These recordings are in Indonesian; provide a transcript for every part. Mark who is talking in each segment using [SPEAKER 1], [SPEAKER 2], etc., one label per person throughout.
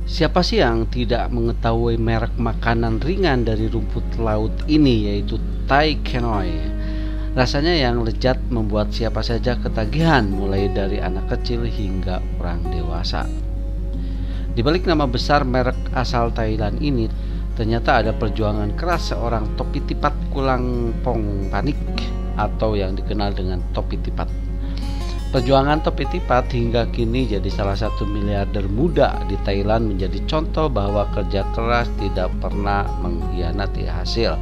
[SPEAKER 1] Siapa sih yang tidak mengetahui merek makanan ringan dari rumput laut ini, yaitu Tai Kenoi. Rasanya yang lezat membuat siapa saja ketagihan, mulai dari anak kecil hingga orang dewasa. Di balik nama besar merek asal Thailand ini, ternyata ada perjuangan keras seorang topi tipat Kulang Pong Panik, atau yang dikenal dengan topi tipat. Perjuangan topi tipat hingga kini jadi salah satu miliarder muda di Thailand, menjadi contoh bahwa kerja keras tidak pernah mengkhianati hasil.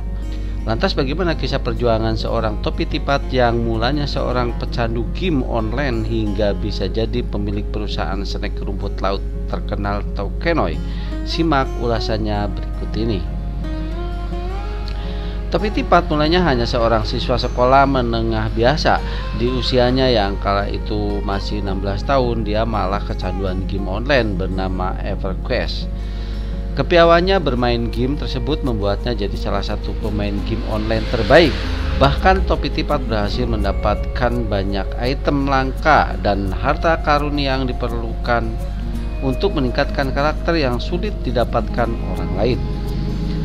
[SPEAKER 1] Lantas bagaimana kisah perjuangan seorang topi tipat yang mulanya seorang pecandu game online hingga bisa jadi pemilik perusahaan snack rumput laut terkenal Tai Kenoi? Simak ulasannya berikut ini. Topi tipat mulanya hanya seorang siswa sekolah menengah biasa. Di usianya yang kala itu masih 16 tahun, dia malah kecanduan game online bernama EverQuest. Kepiawannya bermain game tersebut membuatnya jadi salah satu pemain game online terbaik. Bahkan topi tipat berhasil mendapatkan banyak item langka dan harta karun yang diperlukan untuk meningkatkan karakter yang sulit didapatkan orang lain.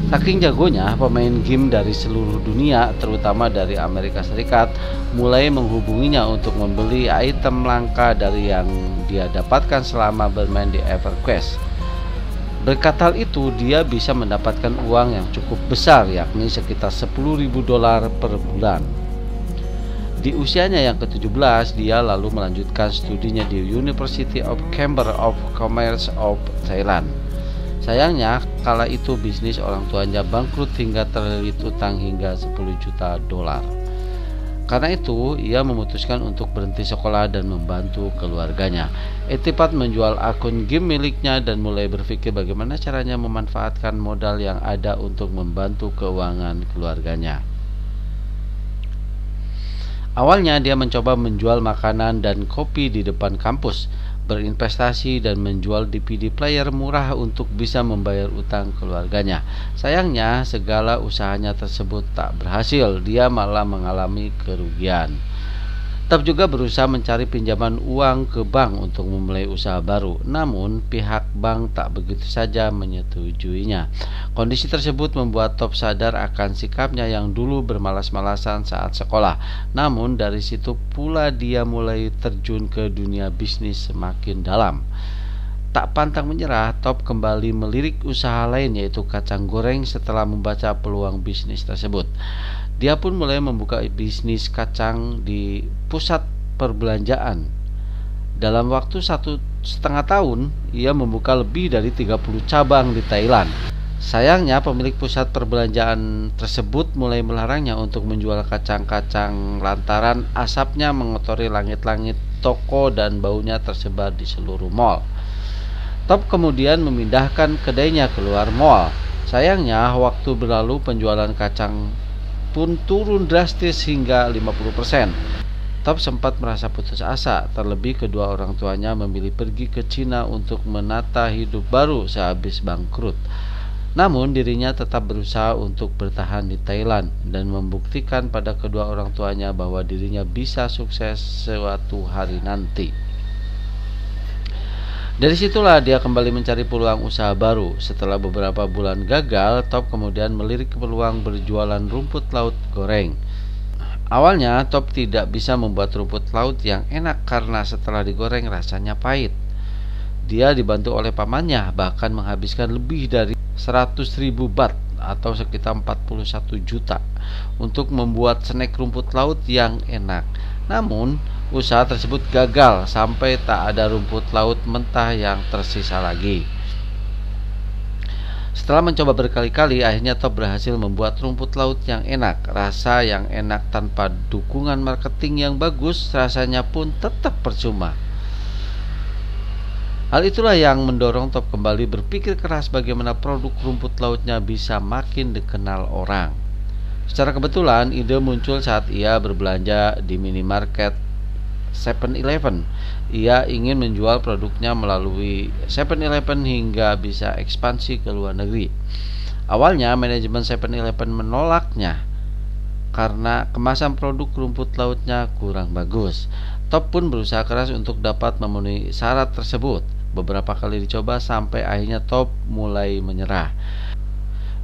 [SPEAKER 1] Saking jagonya, pemain game dari seluruh dunia, terutama dari Amerika Serikat, mulai menghubunginya untuk membeli item langka dari yang dia dapatkan selama bermain di EverQuest. Berkat hal itu, dia bisa mendapatkan uang yang cukup besar, yakni sekitar $10.000 per bulan. Di usianya yang ke-17, dia lalu melanjutkan studinya di University of Chamber of Commerce of Thailand. Sayangnya, kala itu bisnis orang tuanya bangkrut hingga terlilit utang hingga $10 juta. Karena itu, ia memutuskan untuk berhenti sekolah dan membantu keluarganya. Etipat menjual akun game miliknya dan mulai berpikir bagaimana caranya memanfaatkan modal yang ada untuk membantu keuangan keluarganya. Awalnya dia mencoba menjual makanan dan kopi di depan kampus, berinvestasi dan menjual DVD player murah untuk bisa membayar utang keluarganya. Sayangnya, segala usahanya tersebut tak berhasil, dia malah mengalami kerugian. Tetap juga berusaha mencari pinjaman uang ke bank untuk memulai usaha baru, namun pihak bank tak begitu saja menyetujuinya. Kondisi tersebut membuat Top sadar akan sikapnya yang dulu bermalas-malasan saat sekolah. Namun dari situ pula dia mulai terjun ke dunia bisnis semakin dalam. Tak pantang menyerah, Top kembali melirik usaha lain, yaitu kacang goreng, setelah membaca peluang bisnis tersebut. Dia pun mulai membuka bisnis kacang di pusat perbelanjaan. Dalam waktu 1,5 tahun, ia membuka lebih dari 30 cabang di Thailand. Sayangnya, pemilik pusat perbelanjaan tersebut mulai melarangnya untuk menjual kacang-kacang lantaran asapnya mengotori langit-langit toko dan baunya tersebar di seluruh mal. Top kemudian memindahkan kedainya keluar mall. Sayangnya, waktu berlalu penjualan kacang pun turun drastis hingga 50%. Top sempat merasa putus asa, terlebih kedua orang tuanya memilih pergi ke Cina untuk menata hidup baru sehabis bangkrut. Namun dirinya tetap berusaha untuk bertahan di Thailand dan membuktikan pada kedua orang tuanya bahwa dirinya bisa sukses suatu hari nanti. Dari situlah dia kembali mencari peluang usaha baru. Setelah beberapa bulan gagal, Top kemudian melirik peluang berjualan rumput laut goreng. Awalnya, Top tidak bisa membuat rumput laut yang enak karena setelah digoreng rasanya pahit. Dia dibantu oleh pamannya, bahkan menghabiskan lebih dari 100.000 baht atau sekitar 41 juta untuk membuat snack rumput laut yang enak. Namun, usaha tersebut gagal sampai tak ada rumput laut mentah yang tersisa lagi. Setelah mencoba berkali-kali, akhirnya Top berhasil membuat rumput laut yang enak. Rasa yang enak tanpa dukungan marketing yang bagus, rasanya pun tetap percuma. Hal itulah yang mendorong Top kembali berpikir keras bagaimana produk rumput lautnya bisa makin dikenal orang. Secara kebetulan, ide muncul saat ia berbelanja di minimarket 7-Eleven. Ia ingin menjual produknya melalui 7-Eleven hingga bisa ekspansi ke luar negeri. Awalnya manajemen 7-Eleven menolaknya karena kemasan produk rumput lautnya kurang bagus. Top pun berusaha keras untuk dapat memenuhi syarat tersebut. Beberapa kali dicoba sampai akhirnya Top mulai menyerah.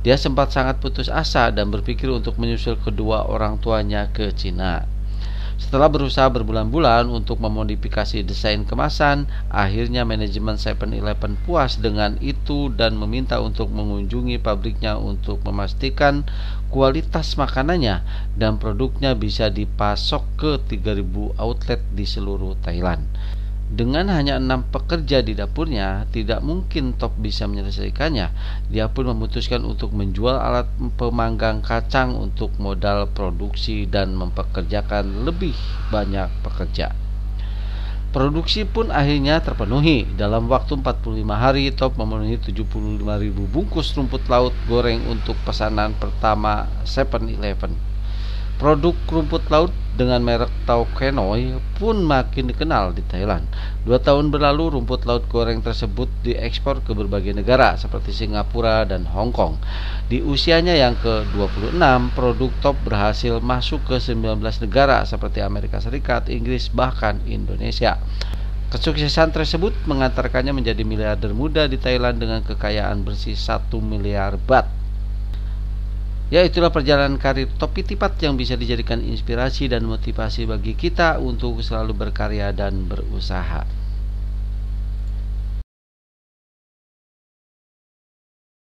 [SPEAKER 1] Dia sempat sangat putus asa dan berpikir untuk menyusul kedua orang tuanya ke Cina. Setelah berusaha berbulan-bulan untuk memodifikasi desain kemasan, akhirnya manajemen 7-Eleven puas dengan itu dan meminta untuk mengunjungi pabriknya untuk memastikan kualitas makanannya dan produknya bisa dipasok ke 3.000 outlet di seluruh Thailand. Dengan hanya 6 pekerja di dapurnya, tidak mungkin Top bisa menyelesaikannya. Dia pun memutuskan untuk menjual alat pemanggang kacang untuk modal produksi dan mempekerjakan lebih banyak pekerja. Produksi pun akhirnya terpenuhi. Dalam waktu 45 hari, Top memenuhi 75.000 bungkus rumput laut goreng untuk pesanan pertama 7-Eleven. Produk rumput laut dengan merek Tau Kenoi pun makin dikenal di Thailand. 2 tahun berlalu, rumput laut goreng tersebut diekspor ke berbagai negara seperti Singapura dan Hong Kong. Di usianya yang ke-26, produk Top berhasil masuk ke 19 negara seperti Amerika Serikat, Inggris, bahkan Indonesia. Kesuksesan tersebut mengantarkannya menjadi miliarder muda di Thailand dengan kekayaan bersih 1 miliar baht. Ya, itulah perjalanan karir Top Pitipat yang bisa dijadikan inspirasi dan motivasi bagi kita untuk selalu berkarya dan berusaha.